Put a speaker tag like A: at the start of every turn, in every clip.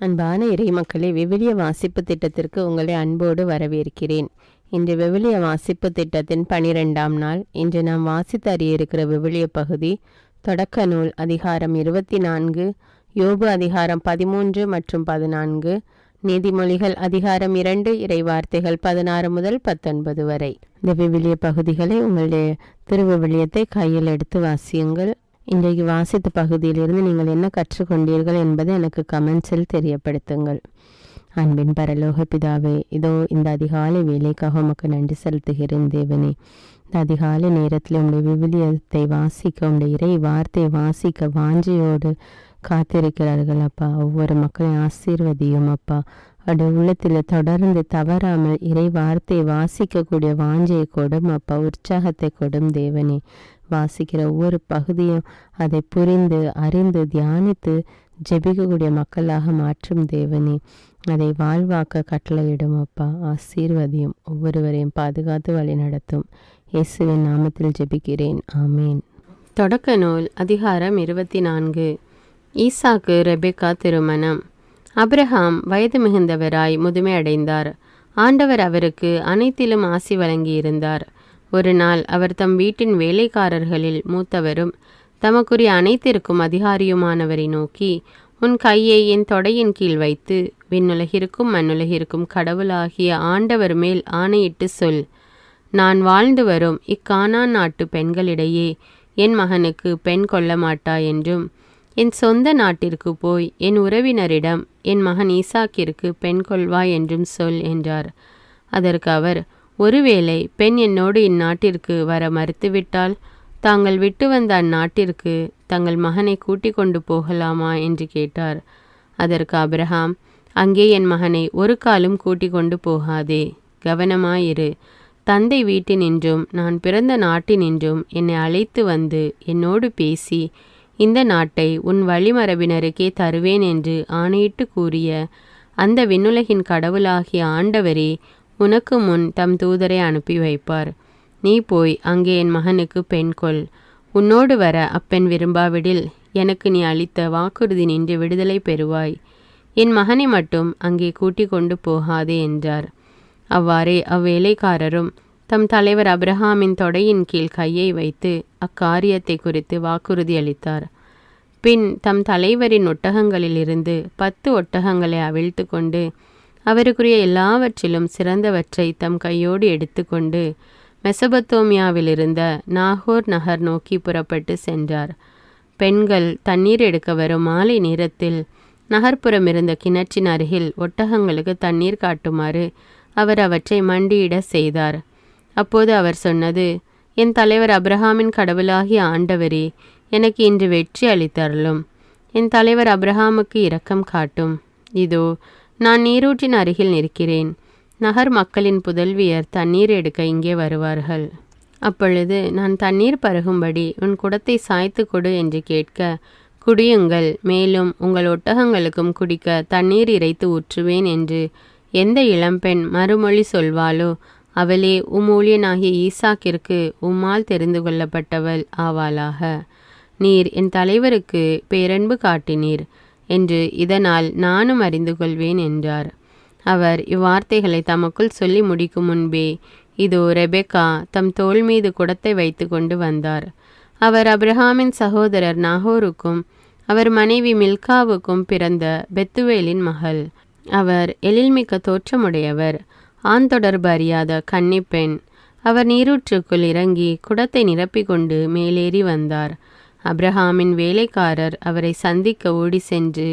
A: அன்பான இறைமக்களே, விவிலிய வாசிப்பு திட்டத்திற்கு உங்களை அன்போடு வரவேற்கிறேன். இன்று விவிலிய வாசிப்பு திட்டத்தின் 12ஆம் நாள். இன்று நாம் வாசித்து அறிய இருக்கிற விவிலிய பகுதி தொடக்க நூல் அதிகாரம் 24, யோபு அதிகாரம் 13 மற்றும் 14, நீதிமொழிகள் அதிகாரம் 2, இறைவார்த்தைகள் 16 முதல் 19 வரை. இந்த விவிலிய பகுதிகளை உங்களுடைய திருவிவிலியத்தை கையில் எடுத்து வாசியுங்கள். இன்றைக்கு வாசித்த பகுதியிலிருந்து நீங்கள் என்ன கற்றுக்கொண்டீர்கள் என்பதை எனக்கு கமெண்ட்ஸில் தெரியப்படுத்துங்கள். அன்பின் பரலோக பிதாவே, இதோ இந்த அதிகாலை வேலைக்காக உமக்கு நன்றி செலுத்துகிறேன் தேவனே. இந்த அதிகாலை நேரத்தில் உங்களுடைய விவிலியத்தை வாசிக்க, உங்களுடைய இறை வார்த்தையை வாசிக்க வாஞ்சையோடு காத்திருக்கிறார்கள் அப்பா. ஒவ்வொரு மக்களையும் ஆசீர்வதியும் அப்பா. அவருடைய உள்ளத்தில் தொடர்ந்து தவறாமல் இறை வார்த்தையை வாசிக்கக்கூடிய வாஞ்சையை கொடும் அப்பா. உற்சாகத்தை கொடும் தேவனே. வாசிக்கிற ஒவ்வொரு பகுதியும் அதை புரிந்து அறிந்து தியானித்து ஜெபிக்கக்கூடிய மக்களாக மாற்றும் தேவனே. அதை வாழ்வாக்க கட்டளையிடும் அப்பா. ஆசீர்வதியும், ஒவ்வொருவரையும் பாதுகாத்து வழி நடத்தும். இயேசுவின் நாமத்தில் ஜெபிக்கிறேன், ஆமேன். தொடக்க நூல் அதிகாரம் 24. ஈசாக்கு ரெபெக்கா திருமணம். அப்ரஹாம் வயது மிகுந்தவராய் முதுமை அடைந்தார். ஆண்டவர் அவருக்கு அனைத்திலும் ஆசி வழங்கியிருந்தார். ஒரு நாள் அவர் தம் வீட்டின் வேலைக்காரர்களில் மூத்தவரும் தமக்குரிய அனைத்திற்கும் அதிகாரியுமானவரை நோக்கி, உன் கையை என் தொடையின் கீழ் வைத்து விண்ணுலகிற்கும் மண்ணுலகிற்கும் கடவுளாகிய ஆண்டவர் மேல் ஆணையிட்டு சொல், நான் வாழ்ந்து வரும் இக்கானான் நாட்டு பெண்களிடையே என் மகனுக்கு பெண் கொள்ள மாட்டாய் என்றும், என் சொந்த நாட்டிற்கு போய் என் உறவினரிடம் என் மகன் ஈசாக்கிற்கு பெண் கொள்வாய் என்றும் சொல் என்றார். அதற்கு அவர், ஒருவேளை பெண் என்னோடு இந்நாட்டிற்கு வர மறுத்துவிட்டால் தாங்கள் விட்டு வந்த அந்நாட்டிற்கு தங்கள் மகனை கூட்டிக் கொண்டு போகலாமா என்று கேட்டார். அதற்கு அப்ரஹாம், அங்கே என் மகனை ஒரு காலும் கூட்டிக் கொண்டு போகாதே, கவனமாயிரு. தந்தை வீட்டினின்றும் நான் பிறந்த நாட்டினின்றும் என்னை அழைத்து வந்து என்னோடு பேசி இந்த நாட்டை உன் வழிமரபினருக்கே தருவேன் என்று ஆணையிட்டு கூறிய அந்த விண்ணுலகின் கடவுளாகிய ஆண்டவரே உனக்கு முன் தம் தூதரை அனுப்பி வைப்பார். நீ போய் அங்கே என் மகனுக்கு பெண் கொள். உன்னோடு வர அப்பெண் விரும்பாவிடில் எனக்கு நீ அளித்த வாக்குறுதி நின்று விடுதலை பெறுவாய். என் மகனை மட்டும் அங்கே கூட்டிக் கொண்டு போகாதே என்றார். அவ்வாறே அவ்வேலைக்காரரும் தம் தலைவர் அப்ரஹாமின் தொடையின் கீழ் கையை வைத்து அக்காரியத்தை குறித்து வாக்குறுதி அளித்தார். பின் தம் தலைவரின் ஒட்டகங்களிலிருந்து 10 ஒட்டகங்களை அவிழ்த்து கொண்டு அவருக்குரிய எல்லாவற்றிலும் சிறந்தவற்றை தம் கையோடு எடுத்துக்கொண்டு மெசபத்தோமியாவிலிருந்த நாகோர் நகர் நோக்கி புறப்பட்டு சென்றார். பெண்கள் தண்ணீர் எடுக்க வரும் மாலை நேரத்தில் நகர்ப்புறம் இருந்த கிணற்றின் அருகில் ஒட்டகங்களுக்கு தண்ணீர் காட்டுமாறு அவர் அவற்றை மண்டியிட செய்தார். அப்போது அவர் சொன்னது, என் தலைவர் அப்ரஹாமின் கடவுளாகிய ஆண்டவரே, எனக்கு இன்று வெற்றி அளித்தருளும். என் தலைவர் அப்ரஹாமுக்கு இரக்கம் காட்டும். இதோ நான் நீரூற்றின் அருகில் நிற்கிறேன். நகர் மக்களின் புதல்வியர் தண்ணீர் எடுக்க இங்கே வருவார்கள். அப்பொழுது நான் தண்ணீர் பருகும்படி உன் குடத்தை சாய்த்து கொடு என்று கேட்க, குடியுங்கள், மேலும் உங்கள் ஒட்டகங்களுக்கும் குடிக்க தண்ணீர் இறைத்து ஊற்றுவேன் என்று எந்த இளம்பெண் மறுமொழி சொல்வாளோ அவளே ஊழியனாகிய ஈசாக்கிற்கு உம்மால் தெரிந்து கொள்ளப்பட்டவள் ஆவாளாக. நீர் என் தலைவருக்கு பேரன்பு காட்டினீர் என்று இதனால் நானும் அறிந்து கொள்வேன் என்றார். அவர் இவ்வார்த்தைகளை தமக்குள் சொல்லி முடிக்கும் முன்பே இதோ ரெபெக்கா தம் தோள் மீது குடத்தை வைத்து கொண்டு வந்தார். அவர் அப்ரஹாமின் சகோதரர் நாகோருக்கும் அவர் மனைவி மில்காவுக்கும் பிறந்த பெத்துவேலின் மகள். அவர் எழில்மிக்க தோற்றமுடையவர், ஆண் தொடர்பு அறியாத கன்னிப்பெண். அவர் நீரூற்றுக்குள் இறங்கி குடத்தை நிரப்பிக்கொண்டு மேலேறி வந்தார். அப்ரஹாமின் வேலைக்காரர் அவரை சந்திக்க ஓடி சென்று,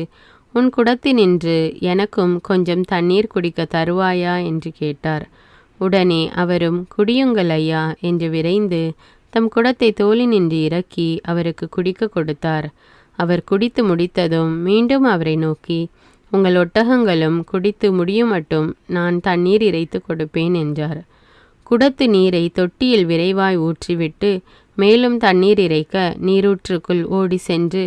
A: உன் குடத்தினின்று எனக்கும் கொஞ்சம் தண்ணீர் குடிக்க தருவாயா என்று கேட்டார். உடனே அவரும், குடியுங்கள் ஐயா என்று விரைந்து தம் குடத்தை தோளினின்று இறக்கி அவருக்கு குடிக்க கொடுத்தார். அவர் குடித்து முடித்ததும் மீண்டும் அவரை நோக்கி, உங்கள் ஒட்டகங்களும் குடித்து முடியும் மட்டும் நான் தண்ணீர் இறைத்து கொடுப்பேன் என்றார். குடத்து நீரை தொட்டியில் விரைவாய் ஊற்றிவிட்டு மேலும் தண்ணீர் இறைக்க நீரூற்றுக்குள் ஓடி சென்று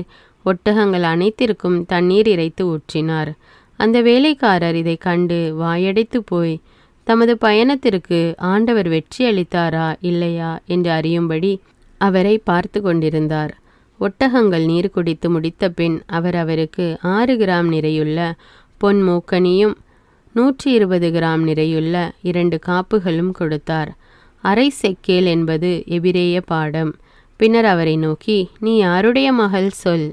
A: ஒட்டகங்கள் அனைத்திற்கும் தண்ணீர் இறைத்து ஊற்றினார். அந்த வேலைக்காரர் இதை கண்டு வாயடைத்து போய் தமது பயணத்திற்கு ஆண்டவர் வெற்றி அளித்தாரா இல்லையா என்று அறியும்படி அவரை பார்த்து கொண்டிருந்தார். ஒட்டகங்கள் நீர் குடித்து முடித்த பின் அவர் அவருக்கு 6 கிராம் நிறையுள்ள பொன் மூக்கணியும் 120 கிராம் நிறையுள்ள 2 காப்புகளும் கொடுத்தார். அரை செக்கேல் என்பது எபிரேய பாடம். பின்னர் அவரை நோக்கி, நீ யாருடைய மகள் சொல்,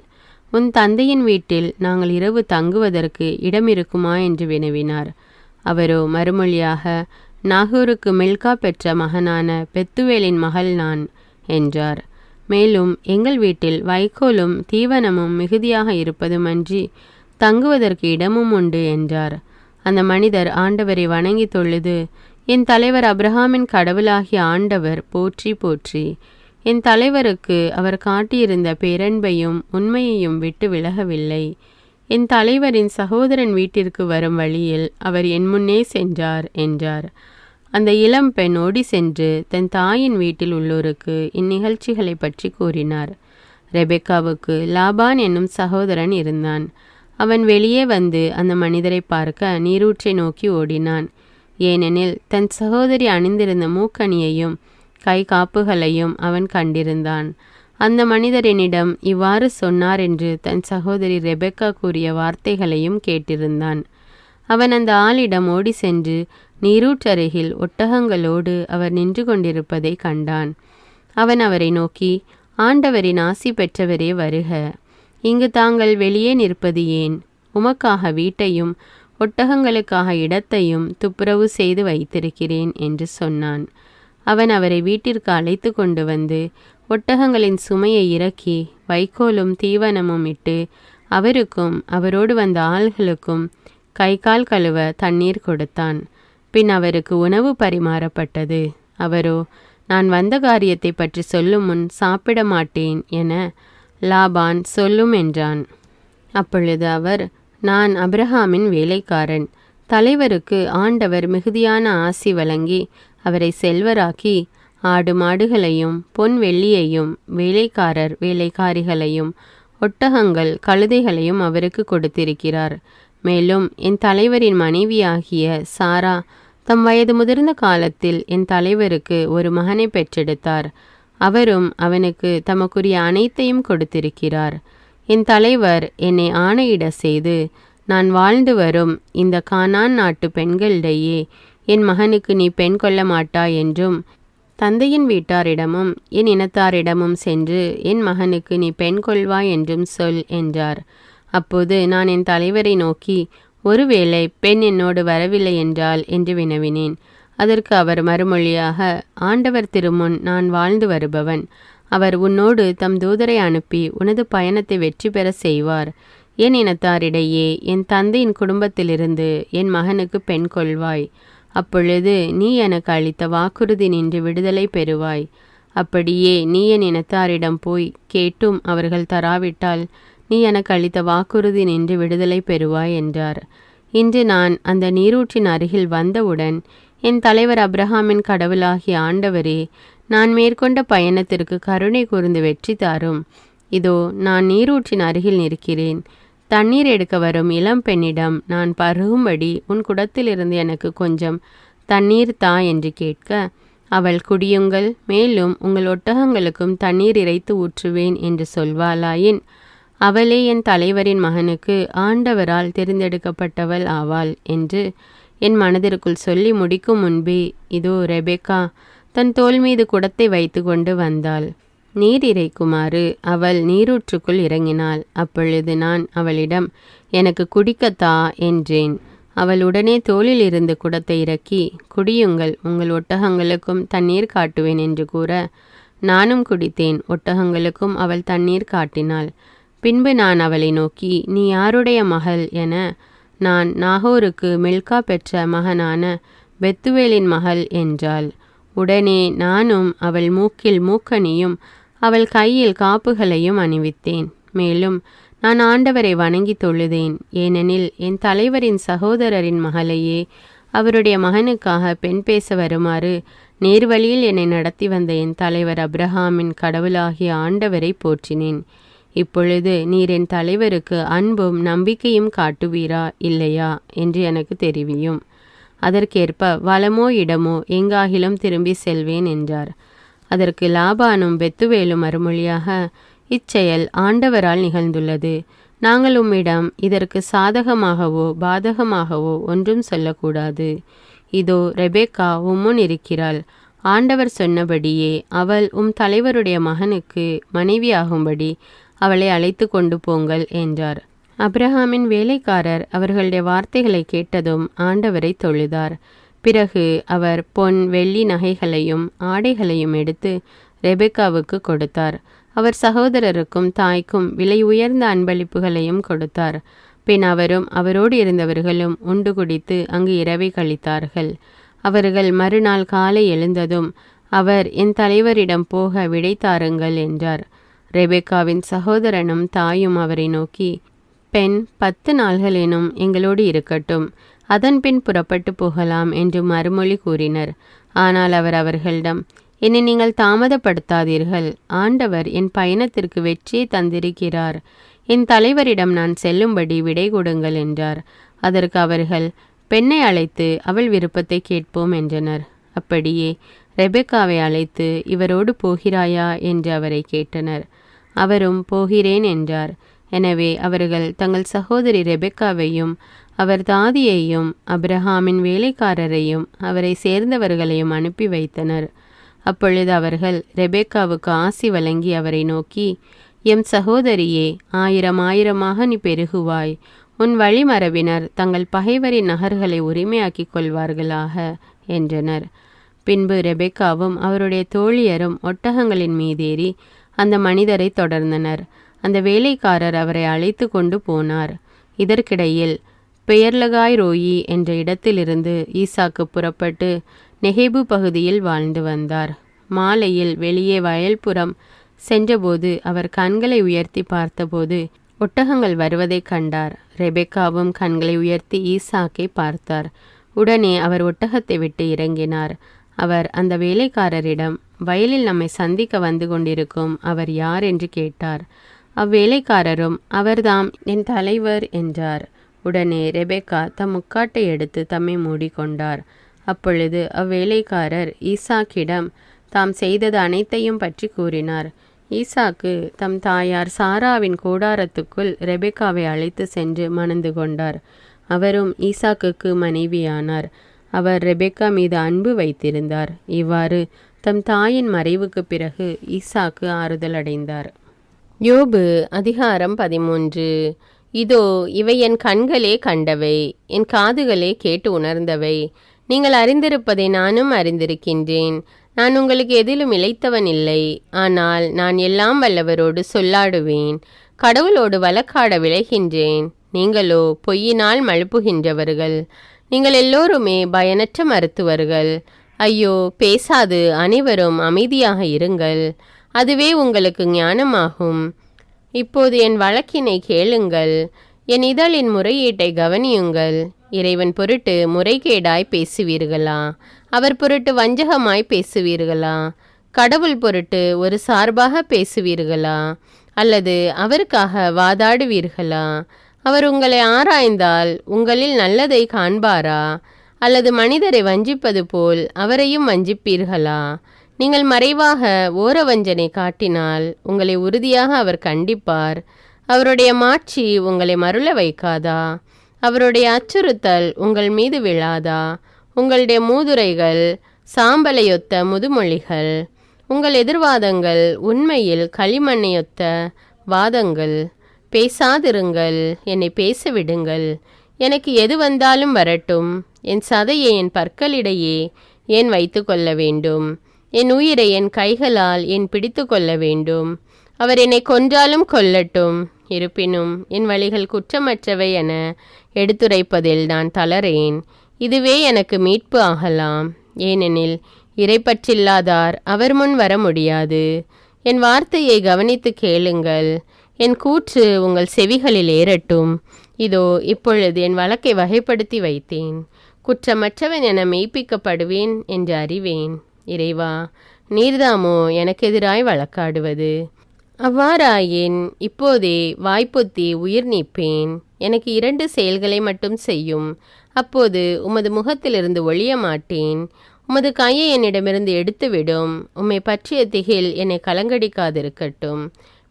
A: உன் தந்தையின் வீட்டில் நாங்கள் இரவு தங்குவதற்கு இடம் இருக்குமா என்று வினவினார். அவரோ மறுமொழியாக, நாகூருக்கு மில்கா பெற்ற மகனான பெத்துவேலின் மகள் நான் என்றார். மேலும் எங்கள் வீட்டில் வைக்கோலும் தீவனமும் மிகுதியாக இருப்பதுமன்றி தங்குவதற்கு இடமும் உண்டு என்றார். அந்த மனிதர் ஆண்டவரை வணங்கி தொழுது, என் தலைவர் அப்ரஹாமின் கடவுளாகிய ஆண்டவர் போற்றி போற்றி. என் தலைவருக்கு அவர் காட்டியிருந்த பேரன்பையும் உண்மையையும் விட்டு விலகவில்லை. என் தலைவரின் சகோதரன் வீட்டிற்கு வரும் வழியில் அவர் என் முன்னே சென்றார் என்றார். அந்த இளம் பெண் ஓடி சென்று தன் தாயின் வீட்டில் உள்ளோருக்கு இந்நிகழ்ச்சிகளை பற்றி கூறினார். ரெபெக்காவுக்கு லாபான் என்னும் சகோதரன் இருந்தான். அவன் வெளியே வந்து அந்த மனிதரை பார்க்க நீரூற்றை நோக்கி ஓடினான். ஏனெனில் தன் சகோதரி அணிந்திருந்த மூக்கணியையும் கை காப்புகளையும் அவன் கண்டிருந்தான். அந்த மனிதரினிடம் இவ்வாறு சொன்னார் என்று தன் சகோதரி ரெபெக்கா கூறிய வார்த்தைகளையும் கேட்டிருந்தான். அவன் அந்த ஆளிடம் ஓடி சென்று நீரூற்றருகில் ஒட்டகங்களோடு அவர் நின்று கொண்டிருப்பதை கண்டான். அவன் அவரை நோக்கி, ஆண்டவரின் ஆசி பெற்றவரே வருக. இங்கு தாங்கள் வெளியே நிற்பது ஏன்? உமக்காக வீட்டையும் ஒட்டகங்களுக்காக இடத்தையும் துப்புரவு செய்து வைத்திருக்கிறேன் என்று சொன்னான். அவன் அவரை வீட்டிற்கு அழைத்து கொண்டு வந்து ஒட்டகங்களின் சுமையை இறக்கி வைக்கோலும் தீவனமும் இட்டு அவருக்கும் அவரோடு வந்த ஆள்களுக்கும் கை கால் கழுவ தண்ணீர் கொடுத்தான். பின் அவருக்கு உணவு பரிமாறப்பட்டது. அவரோ, நான் வந்த காரியத்தை பற்றி சொல்லும் முன் சாப்பிட மாட்டேன் என லாபான் சொல்லும் என்றான். அப்பொழுது அவர், நான் அப்ரஹாமின் வேலைக்காரன். தலைவருக்கு ஆண்டவர் மிகுதியான ஆசி வழங்கி அவரை செல்வராக்கி ஆடு மாடுகளையும் பொன் வெள்ளியையும் வேலைக்காரர் வேலைக்காரிகளையும் ஒட்டகங்கள் கழுதைகளையும் அவருக்கு கொடுத்திருக்கிறார். மேலும் என் தலைவரின் மனைவியாகிய சாரா தம் வயது முதிர்ந்த காலத்தில் என் தலைவருக்கு ஒரு மகனை பெற்றெடுத்தார். அவரும் அவனுக்கு தமக்குரிய அனைத்தையும் கொடுத்திருக்கிறார். என் தலைவர் என்னை ஆணையிட செய்து, நான் வாழ்ந்து வரும் இந்த கானான் நாட்டு பெண்களிடையே என் மகனுக்கு நீ பெண் கொள்ள மாட்டாய் என்றும், தந்தையின் வீட்டாரிடமும் என் இனத்தாரிடமும் சென்று என் மகனுக்கு நீ பெண் கொள்வாய் என்றும் சொல் என்றார். அப்போது நான் என் தலைவரை நோக்கி, ஒருவேளை பெண் என்னோடு வரவில்லை என்றால் என்று வினவினேன். அதற்கு அவர் மறுமொழியாக, ஆண்டவர் திருமுன் நான் வாழ்ந்து வருபவன். அவர் உன்னோடு தம் தூதரை அனுப்பி உனது பயணத்தை வெற்றி பெற செய்வார். என் இனத்தாரிடையே என் தந்தையின் குடும்பத்திலிருந்து என் மகனுக்கு பெண் கொள்வாய். அப்பொழுது நீ எனக்கு அளித்த வாக்குறுதி நின்று விடுதலை பெறுவாய். அப்படியே நீ என் இனத்தாரிடம் போய் கேட்டும் அவர்கள் தராவிட்டால் நீ எனக்கு அளித்த வாக்குறுதி நின்று விடுதலை பெறுவாய் என்றார். இன்று நான் அந்த நீரூற்றின் அருகில் வந்தவுடன், என் தலைவர் அப்ரஹாமின் கடவுளாகிய ஆண்டவரே, நான் மேற்கொண்ட பயணத்திற்கு கருணை கூர்ந்து வெற்றி தாரும். இதோ நான் நீரூற்றின் அருகில் நிற்கிறேன். தண்ணீர் எடுக்க வரும் இளம் பெண்ணிடம் நான் பருகும்படி உன் குடத்திலிருந்து எனக்கு கொஞ்சம் தண்ணீர் தா என்று கேட்க, அவள் குடியுங்கள், மேலும் உங்கள் ஒட்டகங்களுக்கும் தண்ணீர் இறைத்து ஊற்றுவேன் என்று சொல்வாளாயின், அவளே என் தலைவரின் மகனுக்கு ஆண்டவரால் தெரிந்தெடுக்கப்பட்டவள் ஆவாள் என்று என் மனதிற்குள் சொல்லி முடிக்கும் முன்பே இதோ ரெபெக்கா தன் தோள் மீது குடத்தை வைத்து கொண்டு வந்தாள். நீர் இறைக்குமாறு அவள் நீரூற்றுக்குள் இறங்கினாள். அப்பொழுது நான் அவளிடம், எனக்கு குடிக்கத்தா என்றேன். அவள் உடனே தோளில் இருந்து குடத்தை இறக்கி, குடியுங்கள், உங்கள் ஒட்டகங்களுக்கும் தண்ணீர் காட்டுவேன் என்று கூற, நானும் குடித்தேன். ஒட்டகங்களுக்கும் அவள் தண்ணீர் காட்டினாள். பின்பு நான் அவளை நோக்கி, நீ யாருடைய மகள் என, நான் நாகூருக்கு மில்கா பெற்ற மகனான பெத்துவேலின் மகள் என்றாள். உடனே நானும் அவள் மூக்கில் மூக்கணியும் அவள் கையில் காப்புகளையும் அணிவித்தேன். மேலும் நான் ஆண்டவரை வணங்கி தொழுதேன். ஏனெனில் என் தலைவரின் சகோதரரின் மகளையே அவருடைய மகனுக்காக பெண் பேச வருமாறு நேர்வழியில் என்னை நடத்தி வந்த என் தலைவர் அப்ரஹாமின் கடவுளாகிய ஆண்டவரை போற்றினேன். இப்பொழுது நீர் என் தலைவருக்கு அன்பும் நம்பிக்கையும் காட்டுவீரா இல்லையா என்று எனக்கு தெரிவியும். அதற்கேற்ப வலமோ இடமோ எங்காகிலும் திரும்பி செல்வேன் என்றார். அதற்கு லாபானும் பெத்துவேலும் மறுமொழியாக, இச்செயல் ஆண்டவரால் நிகழ்ந்துள்ளது. நாங்கள் உம்மிடம் இதற்கு சாதகமாகவோ பாதகமாகவோ ஒன்றும் சொல்லக்கூடாது. இதோ ரெபெக்கா உம்முன் இருக்கிறாள். ஆண்டவர் சொன்னபடியே அவள் தலைவருடைய மகனுக்கு மனைவியாகும்படி அவளை அழைத்து கொண்டு போங்கள் என்றார். அப்ரஹாமின் வேலைக்காரர் அவர்களுடைய வார்த்தைகளை கேட்டதும் ஆண்டவரை தொழுதார். பிறகு அவர் பொன் வெள்ளி நகைகளையும் ஆடைகளையும் எடுத்து ரெபெக்காவுக்கு கொடுத்தார். அவர் சகோதரருக்கும் தாய்க்கும் விலை உயர்ந்த அன்பளிப்புகளையும் கொடுத்தார். பின் அவரும் அவரோடு இருந்தவர்களும் உண்டு குடித்து அங்கு இரவை கழித்தார்கள். அவர்கள் மறுநாள் காலை எழுந்ததும் அவர் என் தலைவரிடம் போக விடை தாருங்கள் என்றார். ரெபெக்காவின் சகோதரனும் தாயும் அவரை நோக்கி, பெண் 10 நாள்களேனும் எங்களோடு இருக்கட்டும், அதன்பின் புறப்பட்டு போகலாம் என்று மறுமொழி கூறினர். ஆனால் அவர் அவர்களிடம், என்னை நீங்கள் தாமதப்படுத்தாதீர்கள், ஆண்டவர் என் பயணத்திற்கு வெற்றியை தந்திருக்கிறார், என் தலைவரிடம் நான் செல்லும்படி விடை கொடுங்கள் என்றார். அதற்கு அவர்கள், பெண்ணை அழைத்து அவள் விருப்பத்தை கேட்போம் என்றனர். அப்படியே ரெபெக்காவை அழைத்து, இவரோடு போகிறாயா என்று அவரை கேட்டனர். அவரும் போகிறேன் என்றார். எனவே அவர்கள் தங்கள் சகோதரி ரெபெக்காவையும் அவர் தாதியையும் அப்ரஹாமின் வேலைக்காரரையும் அவரை சேர்ந்தவர்களையும் அனுப்பி வைத்தனர். அப்பொழுது அவர்கள் ரெபெக்காவுக்கு ஆசி வழங்கி அவரை நோக்கி, எம் சகோதரியே, 1000 நீ பெருகுவாய், உன் வழிமரபினர் தங்கள் பகைவரின் நகர்களை உரிமையாக்கிக் கொள்வார்களாக என்றனர். பின்பு ரெபெக்காவும் அவருடைய தோழியரும் ஒட்டகங்களின் மீதேறி அந்த மனிதரை தொடர்ந்தனர். அந்த வேலைக்காரர் அவரை அழைத்து கொண்டு போனார். இதற்கிடையில் பெயர்லகாய் ரோயி என்ற இடத்திலிருந்து ஈசாக்கு புறப்பட்டு நெகேபு பகுதியில் வாழ்ந்து வந்தார். மாலையில் வெளியே வயல்புறம் சென்றபோது அவர் கண்களை உயர்த்தி பார்த்தபோது ஒட்டகங்கள் வருவதைக் கண்டார். ரெபெக்காவும் கண்களை உயர்த்தி ஈசாக்கை பார்த்தார். உடனே அவர் ஒட்டகத்தை விட்டு இறங்கினார். அவர் அந்த வேலைக்காரரிடம், வயலில் நம்மை சந்திக்க வந்து கொண்டிருக்கும் அவர் யார் என்று கேட்டார். அவ்வேலைக்காரரும், அவர்தாம் என் தலைவர் என்றார். உடனே ரெபெக்கா தம் முக்காட்டை எடுத்து தம்மை மூடிக்கொண்டார். அப்பொழுது அவ்வேலைக்காரர் ஈசாக்கிடம் தாம் செய்தது அனைத்தையும் பற்றி கூறினார். ஈசாக்கு தம் தாயார் சாராவின் கூடாரத்துக்குள் ரெபெக்காவை அழைத்து சென்று மணந்து கொண்டார். அவரும் ஈசாக்குக்கு மனைவியானார். அவர் ரெபெக்கா மீது அன்பு வைத்திருந்தார். இவ்வாறு தம் தாயின் மறைவுக்கு பிறகு ஈசாக்கு ஆறுதல் அடைந்தார். யோபு அதிகாரம் 13. இதோ இவை என் கண்களே கண்டவை, என் காதுகளே கேட்டு உணர்ந்தவை. நீங்கள் அறிந்திருப்பதை நானும் அறிந்திருக்கின்றேன். நான் உங்களுக்கு எதிலும் இளைத்தவன் இல்லை. ஆனால் நான் எல்லாம் வல்லவரோடு சொல்லாடுவேன், கடவுளோடு வழக்காட விளைகின்றேன். நீங்களோ பொய்யினால் மழுப்புகின்றவர்கள். நீங்கள் எல்லோருமே பயனற்ற மருத்துவர்கள். ஐயோ, பேசாது அனைவரும் அமைதியாக இருங்கள், அதுவே உங்களுக்கு ஞானமாகும். இப்போது என் வழக்கினை கேளுங்கள், என் இதழின் முறையீட்டை கவனியுங்கள். இறைவன் பொருட்டு முறைகேடாய் பேசுவீர்களா? அவர் பொருட்டு வஞ்சகமாய் பேசுவீர்களா? கடவுள் பொருட்டு ஒரு சார்பாக பேசுவீர்களா? அல்லது அவருக்காக வாதாடுவீர்களா? அவர் உங்களை ஆராய்ந்தால் உங்களில் நல்லதை காண்பாரா? அல்லது மனிதரை வஞ்சிப்பது போல் அவரையும் வஞ்சிப்பீர்களா? நீங்கள் மறைவாக ஓர வஞ்சனை காட்டினால் உங்களை உறுதியாக அவர் கண்டிப்பார். அவருடைய மாட்சி உங்களை மருள வைக்காதா? அவருடைய அச்சுறுத்தல் உங்கள் மீது விழாதா? உங்களுடைய மூதுரைகள் சாம்பலையொத்த முதுமொழிகள். உங்கள் எதிர்வாதங்கள் உண்மையில் களிமண்ணையொத்த வாதங்கள். பேசாதிருங்கள், என்னை பேச விடுங்கள். எனக்கு எது வந்தாலும் வரட்டும். என் சதையை என் பற்களிடையே ஏன் வைத்து கொள்ள வேண்டும்? என் உயிரை என் கைகளால் ஏன் பிடித்து கொள்ள வேண்டும்? அவர் என்னை கொன்றாலும் கொல்லட்டும். இருப்பினும் என் வழிகள் குற்றமற்றவை என எடுத்துரைப்பதில் நான் தளரேன். இதுவே எனக்கு மீட்பு ஆகலாம். ஏனெனில் இறைப்பற்றில்லாதார் அவர் முன் வர முடியாது. என் வார்த்தையை கவனித்து கேளுங்கள், என் கூற்று உங்கள் செவிகளில் ஏறட்டும். இதோ இப்பொழுது என் வழக்கை வகைப்படுத்தி வைத்தேன். குற்றமற்றவன் என மெய்ப்பிக்கப்படுவேன் என்று அறிவேன். இறைவா, நீர்தாமோ எனக்கு எதிராய் வழக்காடுவது? அவ்வாறாயின் இப்போதே வாய்ப்பொத்தி உயிர் நீப்பேன். எனக்கு 2 செயல்களை மட்டும் செய்யும். அப்போது உமது முகத்திலிருந்து ஒழிய மாட்டேன். உமது கையை என்னிடமிருந்து எடுத்துவிடும். உம்மை பற்றிய திகில் என்னை கலங்கடிக்காதிருக்கட்டும்.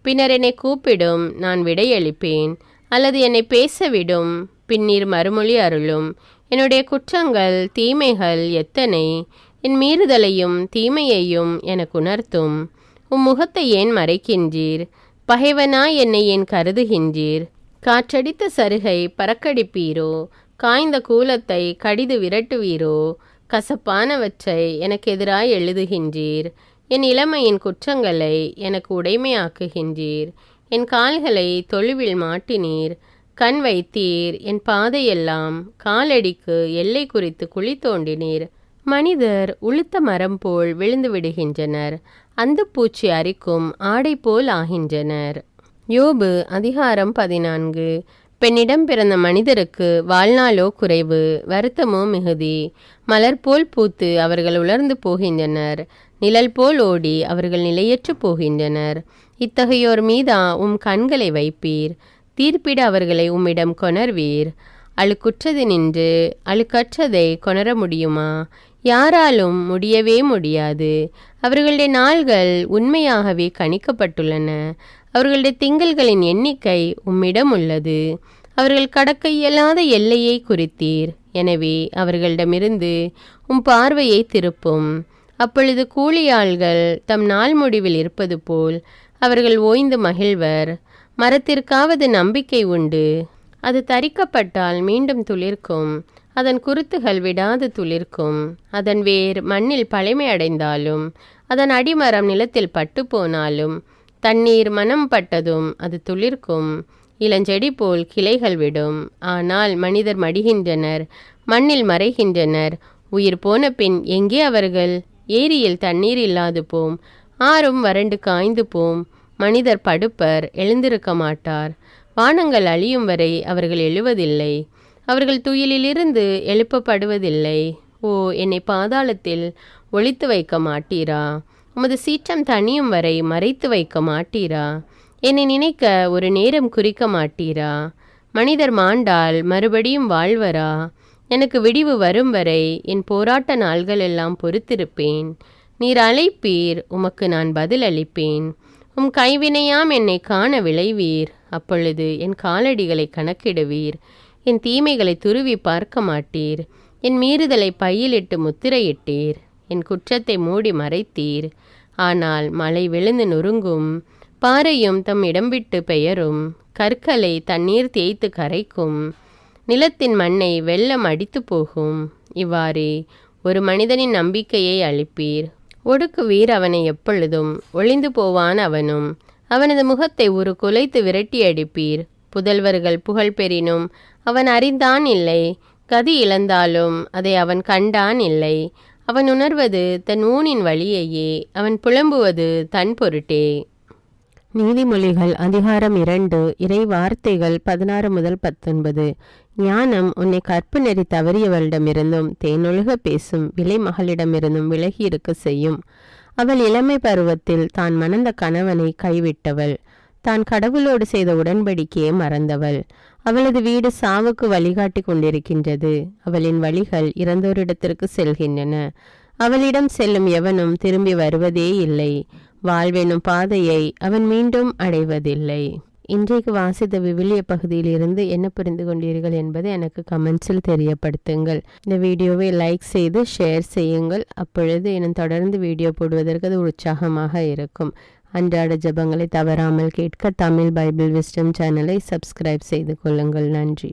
A: பின்னர் என்னை கூப்பிடும், நான் விடையளிப்பேன். அல்லது என்னை பேசவிடும், பின்னீர் மறுமொழி அருளும். என்னுடைய குற்றங்கள் தீமைகள் எத்தனை! என் மீறுதலையும் தீமையையும் எனக்கு உணர்த்தும். முகத்தை ஏன் மறைக்கின்றீர்? பகைவனாய் என்னை ஏன் கருதுகின்றீர்? காற்றடித்த சருகை பறக்கடிப்பீரோ? காய்ந்த கூலத்தை கடிது விரட்டுவீரோ? கசப்பானவற்றை எனக்கு எதிராய் எழுதுகின்றீர். என் இளமையின் குற்றங்களை எனக்கு உடைமையாக்குகின்றீர். என் கால்களை தொழுவில் மாட்டினீர். கண் வைத்தீர். என் பாதையெல்லாம் காலடிக்கு எல்லை குறித்து குழி தோண்டினீர். மனிதர் உளுத்த மரம் போல் விழுந்து விடுகின்றனர். அந்த பூச்சி அரிக்கும் ஆடை போல் ஆகின்றனர். யோபு அதிகாரம் 14. பெண்ணிடம் பிறந்த மனிதருக்கு வாழ்நாளோ குறைவு, வருத்தமோ மிகுதி. மலர் போல் பூத்து அவர்கள் உலர்ந்து போகின்றனர். நிழல் போல் ஓடி அவர்கள் நிலையற்று போகின்றனர். இத்தகையோர் மீதா கண்களை வைப்பீர். தீர்ப்பிட அவர்களை உம்மிடம் கொணர்வீர். அழுக்குற்றது நின்று அழுக்கற்றதை கொணர முடியுமா? யாராலும் முடியவே முடியாது. அவர்களுடைய நாள்கள் உண்மையாகவே கணிக்கப்பட்டுள்ளன. அவர்களுடைய திங்கள்களின் எண்ணிக்கை உம்மிடம் உள்ளது. அவர்கள் கடக்க இயலாத எல்லையை குறித்தீர். எனவே அவர்களிடமிருந்து பார்வையை திருப்பும். அப்பொழுது கூலியாள்கள் தம் நாள் முடிவில் இருப்பது போல் அவர்கள் ஓய்ந்து மகிழ்வர். மரத்திற்காவது நம்பிக்கை உண்டு. அது தரிக்கப்பட்டால் மீண்டும் துளிர்க்கும். அதன் குருத்துகள் விடாது துளிர்க்கும். அதன் வேர் மண்ணில் பழைமை அடைந்தாலும், அதன் அடிமரம் நிலத்தில் பட்டு போனாலும், தண்ணீர் மனம் பட்டதும் அது துளிர்க்கும். இளஞ்செடி போல் கிளைகள் விடும். ஆனால் மனிதர் மடிகின்றனர், மண்ணில் மறைகின்றனர். உயிர் போன பின் எங்கே அவர்கள்? ஏரியில் தண்ணீர் இல்லாது போம், ஆறும் வறண்டு காய்ந்து போம். மனிதர் படுப்பர், எழுந்திருக்க மாட்டார். வானங்கள் அழியும் வரை அவர்கள் எழுவதில்லை. அவர்கள் துயிலிலிருந்து எழுப்பப்படுவதில்லை. ஓ, என்னை பாதாளத்தில் ஒளித்து வைக்க மாட்டீரா? உமது சீற்றம் தனியும் வரை மறைத்து வைக்க மாட்டீரா? என்னை நினைக்க ஒரு நேரம் குறிக்க மாட்டீரா? மனிதர் மாண்டால் மறுபடியும் வாழ்வரா? எனக்கு விடிவு வரும் வரை என் போராட்ட நாள்கள் எல்லாம் பொறுத்திருப்பேன். நீர் அழைப்பீர், உமக்கு நான் பதில் அளிப்பேன். கைவினையாம் என்னை காண விளைவீர். அப்பொழுது என் காலடிகளை கணக்கிடுவீர். என் தீமைகளை துருவி பார்க்க மாட்டீர். என் மீறுதலை பையிலிட்டு முத்திரையிட்டீர். என் குற்றத்தை மூடி மறைத்தீர். ஆனால் மழை விழுந்து நொறுங்கும், பாறையும் தம் இடம் விட்டு பெயரும். கற்களை தண்ணீர் தேய்த்து கரைக்கும். நிலத்தின் மண்ணை வெள்ளம் அடித்து போகும். இவ்வாறே ஒரு மனிதனின் நம்பிக்கையை அளிப்பீர். ஒடுக்குவீர் அவனை எப்பொழுதும், ஒளிந்து போவான் அவனும். அவனது முகத்தை ஒரு குலைத்து விரட்டி அடிப்பீர். புதல்வர்கள் புகழ் பெறினும் அவன் அறிந்தான் இல்லை. கதி இழந்தாலும் அதை அவன் கண்டான் இல்லை. அவன் உணர்வது தன் ஊனின் வழியையே, அவன் புலம்புவது தன் பொருட்டே. நீதிமொழிகள் அதிகாரம் 2. இறை வார்த்தைகள் 16 முதல் 19. ஞானம் உன்னை கற்பு நெறி தவறியவளிடமிருந்தும் தேனொழுக பேசும் விலை மகளிடமிருந்தும் விலகி இருக்க செய்யும். அவள் இளமை பருவத்தில் தான் மணந்த கணவனை கைவிட்டவள். தான் கடவுளோடு செய்த உடன்படிக்கையை மறந்தவள். அவளது வீடு சாவுக்கு வழிகாட்டி கொண்டிருக்கின்றது. அவளின் வழிகள் இறந்தோரிடத்திற்கு செல்கின்றன. அவளிடம் செல்லும் எவனும் திரும்பி வருவதே இல்லை. வாழ்வெனும் பாதையை அவன் மீண்டும் அடைவதில்லை. இன்றைக்கு வாசித்த விவிலிய பகுதியில் இருந்து என்ன புரிந்து கொண்டீர்கள் என்பதை எனக்கு கமெண்ட்ஸில் தெரியப்படுத்துங்கள். இந்த வீடியோவை லைக் செய்து ஷேர் செய்யுங்கள். அப்பொழுது இன்னும் தொடர்ந்து வீடியோ போடுவதற்கு அது உற்சாகமாக இருக்கும். அன்றாட ஜெபங்களை தவறாமல் கேட்க தமிழ் பைபிள் விஸ்டம் சேனலை சப்ஸ்கிரைப் செய்து கொள்ளுங்கள். நன்றி.